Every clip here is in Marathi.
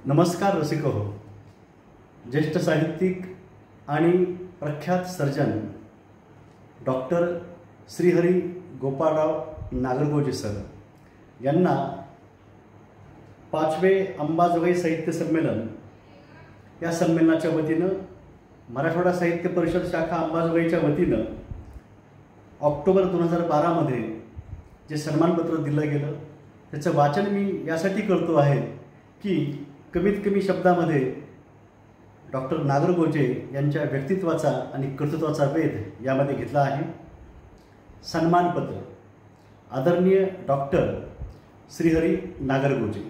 नमस्कार रसिक हो. ज्येष्ठ साहित्यिक आणि प्रख्यात surgeon doctor Shrihari Gopalrao Nagargoje sir यांना 5वे अंबाजोगाई साहित्य संमेलन या संमेलनाच्या वतीनं मराठवाडा साहित्य परिषद शाखा अंबाजोगाईच्या वतीनं ऑक्टोबर 2012 जे सन्मानपत्र दिलं गेलं त्याचं वाचन मी यासाठी करतो आहे की कमीत कमी शब्दामध्ये डॉक्टर नागरगोजे यांच्या व्यक्तित्वाचा आणि कर्तृत्वाचा वेध यामध्ये घेतला आहे. सन्मानपत्र आदरणीय डॉक्टर श्रीहरी नागरगोजे,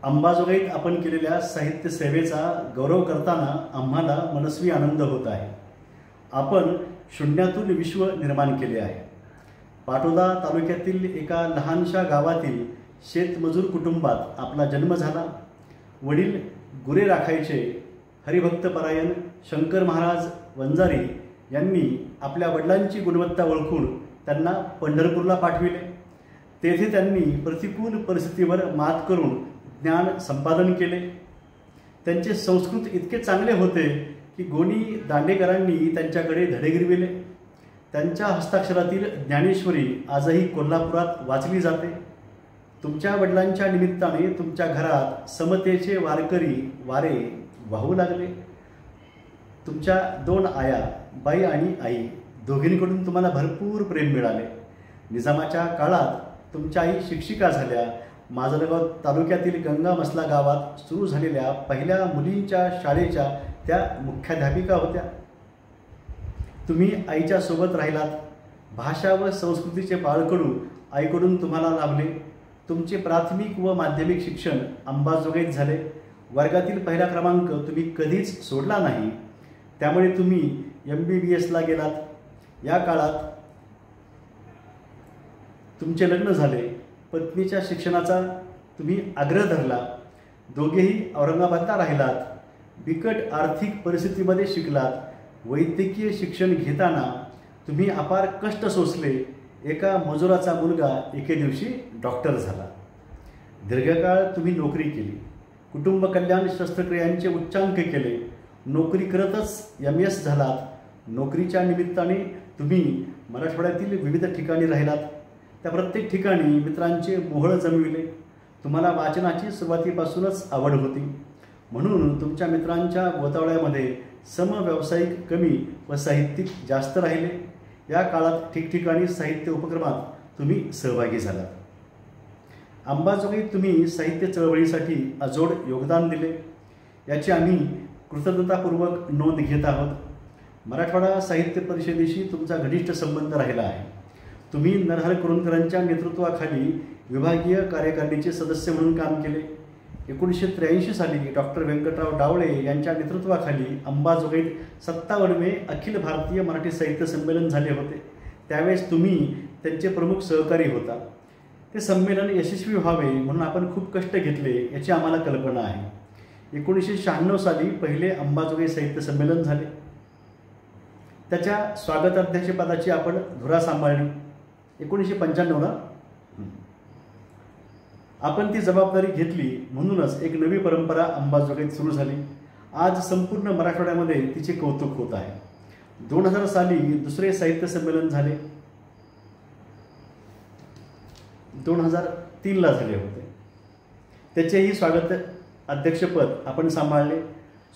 अंबाजोगाईत आपण केलेल्या साहित्य सेवेचा गौरव करताना आम्हाला मनस्वी आनंद होत आहे. आपण शून्यातून विश्व निर्माण केले आहे. पाटोदा तालुक्यातील एका लहानशा गावातील शेतमजूर कुटुंबात आपला जन्म झाला. वडील गुरे राखायचे. हरिभक्तपरायण शंकर महाराज वंजारी यांनी आपल्या वडिलांची गुणवत्ता ओळखून त्यांना पंढरपूरला पाठविले. तेथे त्यांनी प्रतिकूल परिस्थितीवर मात करून ज्ञान संपादन केले. त्यांचे संस्कृत इतके चांगले होते की गोनी दांडेकरांनी त्यांच्याकडे धडे गिरविले. त्यांच्या हस्ताक्षरातील ज्ञानेश्वरी आजही कोल्हापुरात वाचली जाते. तुमच्या वडिलांच्या निमित्ताने तुमच्या घरात समतेचे वारकरी वारे वाहू लागले. तुमच्या 2 आया, बाई आणि आई दोघींकडून तुम्हाला भरपूर प्रेम मिळाले. निजामाच्या काळात तुमच्या आई शिक्षिका झाल्या. माजलगाव तालुक्यातील गंगामसला गावात सुरू झालेल्या पहिल्या मुलींच्या शाळेच्या त्या मुख्याध्यापिका होत्या. तुम्ही आईच्या सोबत राहिलात. भाषा व संस्कृतीचे बाळकडू आईकडून तुम्हाला लाभले. तुमचे प्राथमिक व माध्यमिक शिक्षण अंबाजोगाईत झाले. वर्गातील पहिला क्रमांक तुम्ही कधीच सोडला नाही. त्यामुळे तुम्ही MBBSला गेलात. या काळात तुमचे लग्न झाले. पत्नीच्या शिक्षणाचा तुम्ही आग्रह धरला. दोघेही औरंगाबादला राहिलात. बिकट आर्थिक परिस्थितीमध्ये शिकलात. वैद्यकीय शिक्षण घेताना तुम्ही अपार कष्ट सोसले. एका मजुराचा मुलगा एके दिवशी डॉक्टर झाला. दीर्घकाळ तुम्ही नोकरी केली. कुटुंब कल्याण शस्त्रक्रियांचे उच्चांक केले. नोकरी करतच MS झालात. नोकरीच्या निमित्ताने तुम्ही मराठवाड्यातील विविध ठिकाणी राहिलात. त्या प्रत्येक ठिकाणी मित्रांचे मोहळ जमविले. तुम्हाला वाचनाची सुरुवातीपासूनच आवड होती. म्हणून तुमच्या मित्रांच्या गोतावळ्यामध्ये समव्यावसायिक कमी व साहित्यिक जास्त राहिले. या काळात ठिकठिकाणी साहित्य उपक्रमात तुम्ही सहभागी झालात. अंबाजोगाईत तुम्ही साहित्य चळवळीसाठी अजोड योगदान दिले. याची आम्ही कृतज्ञतापूर्वक नोंद घेत आहोत. मराठवाडा साहित्य परिषदेशी तुमचा घनिष्ठ संबंध राहिला आहे. तुम्ही नरहर कुरुंदकरांच्या नेतृत्वाखाली विभागीय कार्यकारिणीचे सदस्य म्हणून काम केले. 1983 साली डॉक्टर व्यंकटराव डावळे यांच्या नेतृत्वाखाली अंबाजोगाईत 57वे अखिल भारतीय मराठी साहित्य संमेलन झाले होते. त्यावेळेस तुम्ही त्यांचे प्रमुख सहकारी होता. ते संमेलन यशस्वी व्हावे म्हणून आपण खूप कष्ट घेतले याची आम्हाला कल्पना आहे. 1996 साली पहिले अंबाजोगाई साहित्य संमेलन झाले. त्याच्या स्वागताध्यक्षपदाची आपण धुरा सांभाळली. 1995ला आपण ती जबाबदारी घेतली. म्हणूनच एक नवी परंपरा अंबाजोगाईत सुरू झाली. आज संपूर्ण मराठवाड्यामध्ये तिचे कौतुक होत आहे. 2000 साली दुसरे साहित्य संमेलन झाले. 2003ला झाले होते. त्याचेही स्वागत अध्यक्षपद आपण सांभाळले.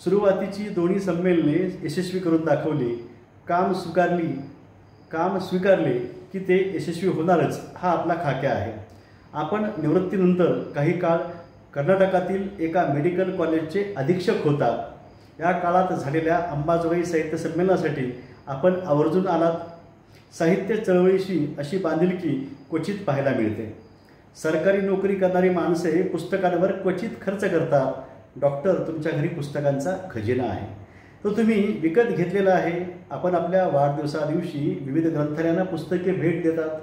सुरुवातीची दोन्ही संमेलने यशस्वी करून दाखवली. काम स्वीकारले की ते यशस्वी होणारच हा आपला खाक्या आहे. आपण निवृत्तीनंतर काही काळ कर्नाटकातील एका मेडिकल कॉलेजचे अधीक्षक होता. या काळात झालेल्या अंबाजोगाई साहित्य संमेलनासाठी आपण आवर्जून आलात. साहित्य चळवळीशी अशी बांधिलकी क्वचित पाहायला मिळते. सरकारी नोकरी करणारी माणसे पुस्तकांवर क्वचित खर्च करतात. डॉक्टर तुमच्या घरी पुस्तकांचा खजिना आहे. तो तुम्ही विकत घेतलेला आहे. आपण आपल्या वाढदिवसादिवशी विविध ग्रंथालयांना पुस्तके भेट देतात.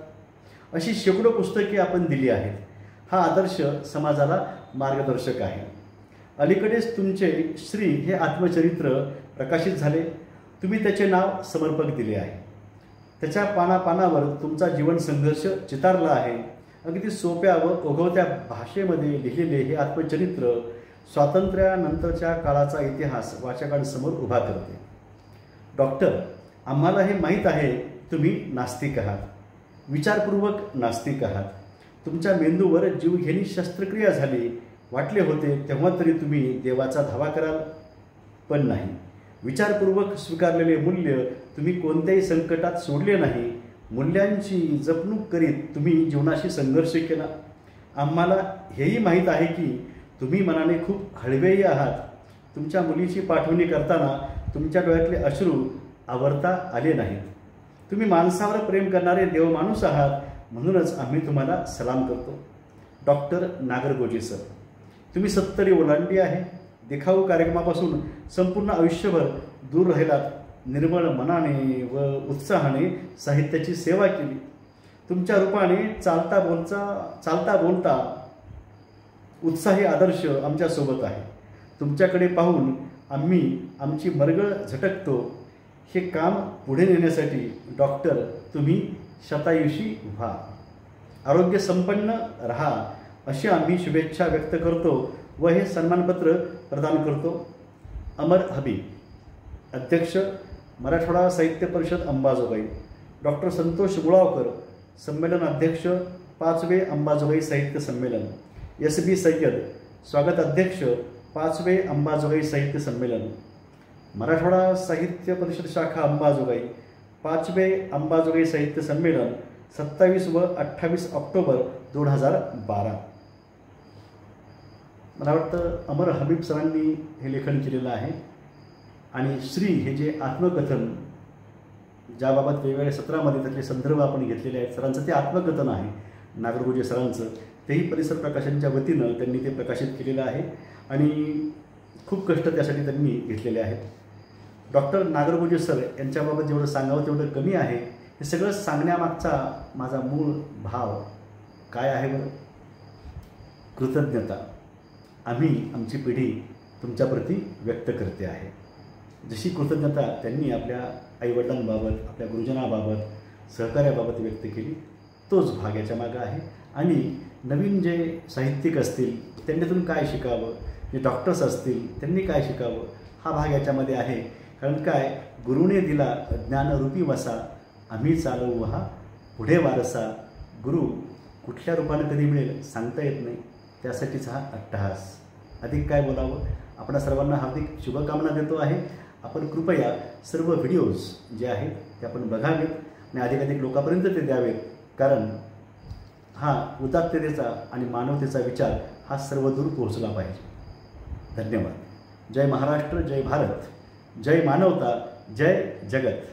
अशी शेकडो पुस्तके आपण दिली आहेत. हा आदर्श समाजाला मार्गदर्शक आहे. अलीकडेच तुमचे श्री हे आत्मचरित्र प्रकाशित झाले. तुम्ही त्याचे नाव समर्पक दिले आहे. त्याच्या पानापानावर तुमचा जीवन संघर्ष चितारला आहे. अगदी सोप्या व ओघवत्या भाषेमध्ये लिहिलेले हे आत्मचरित्र स्वातंत्र्यानंतरच्या काळाचा इतिहास वाचकांसमोर उभा करते. डॉक्टर, आम्हाला हे माहीत आहे तुम्ही नास्तिक आहात, विचारपूर्वक नास्तिक आहात. तुमच्या मेंदूवर जीवघेणी शस्त्रक्रिया झाली वाटले होते तेव्हा तरी तुम्ही देवाचा धावा कराल, पण नाही. विचारपूर्वक स्वीकारलेले मूल्य तुम्ही कोणत्याही संकटात सोडले नाही. मूल्यांची जपणूक करीत तुम्ही जीवनाशी संघर्ष केला. आम्हाला हेही माहीत आहे की तुम्ही मनाने खूप हळवेही आहात. तुमच्या मुलीची पाठवणी करताना तुमच्या डोळ्यातले अश्रू आवरता आले नाहीत. तुम्ही माणसावर प्रेम करणारे देवमाणूस आहात, म्हणूनच आम्ही तुम्हाला सलाम करतो. डॉक्टर नागरगोजे सर, तुम्ही 70 ओलांडली आहे. देखाऊ कार्यक्रमापासून संपूर्ण आयुष्यभर दूर राहिलात. निर्मळ मनाने व उत्साहाने साहित्याची सेवा केली. तुमच्या रूपाने चालता बोलता उत्साही आदर्श आमच्यासोबत आहे. तुमच्याकडे पाहून आम्ही आमची मरगळ झटकतो. हे काम पुढे नेण्यासाठी डॉक्टर तुम्ही शतायुषी व्हा, आरोग्य संपन्न रहा अशी आम्ही शुभेच्छा व्यक्त करतो व हे सन्मानपत्र प्रदान करतो. अमर हबीब, अध्यक्ष मराठवाडा साहित्य परिषद अंबाजोगाई. डॉक्टर संतोष गुळावकर, संमेलन अध्यक्ष 5वे अंबाजोगाई साहित्य संमेलन. SB सय्यद, स्वागत अध्यक्ष 5वे अंबाजोगाई साहित्य संमेलन. मराठवाडा साहित्य परिषद शाखा अंबाजोगाई 5वे अंबाजोगाई साहित्य संमेलन 27 व 28 ऑक्टोबर 2012. मला वाटतं अमर हबीब सरांनी हे लेखन केलेलं आहे. आणि श्री हे जे आत्मकथन ज्याबाबत वेगवेगळ्या सत्रामध्ये त्यातले संदर्भ आपण घेतलेले आहेत, सरांचं ते आत्मकथन आहे नागरगोजे सरांचं. तेही परिसर प्रकाशनच्या वतीनं त्यांनी ते प्रकाशित केलेलं आहे आणि खूप कष्ट त्यासाठी त्यांनी घेतलेले आहेत. डॉक्टर नागरगोजे सर यांच्याबाबत जेवढं सांगावं तेवढं कमी आहे. हे सगळं सांगण्यामागचा माझा मूळ भाव काय आहे बरं? कृतज्ञता आम्ही आमची पिढी तुमच्याप्रती व्यक्त करते आहे. जशी कृतज्ञता त्यांनी आपल्या आईवडिलांबाबत, आपल्या गुरुजनाबाबत, सहकार्याबाबत व्यक्त केली, तोच भाग याच्या मागं आहे. आणि नवीन जे साहित्यिक असतील त्यांनी त्यातून काय शिकावं, जे डॉक्टर्स असतील त्यांनी काय शिकावं, हा भाग याच्यामध्ये आहे. कारण काय, गुरुने दिला ज्ञानरूपी वसा, आम्ही चालवू हा पुढे वारसा. गुरु कुठल्या रूपानं कधी मिळेल सांगता येत नाही, त्यासाठीच हा अट्टहास. अधिक काय बोलावं. आपणा सर्वांना हार्दिक शुभकामना देतो आहे. आपण कृपया सर्व व्हिडिओज जे आहेत ते आपण बघावेत आणि अधिकाधिक लोकांपर्यंत ते द्यावेत. कारण हा उदात्ततेचा आणि मानवतेचा विचार हा सर्वदूर पोहोचला पाहिजे. धन्यवाद. जय महाराष्ट्र, जय भारत, जय मानवता, जय जगत.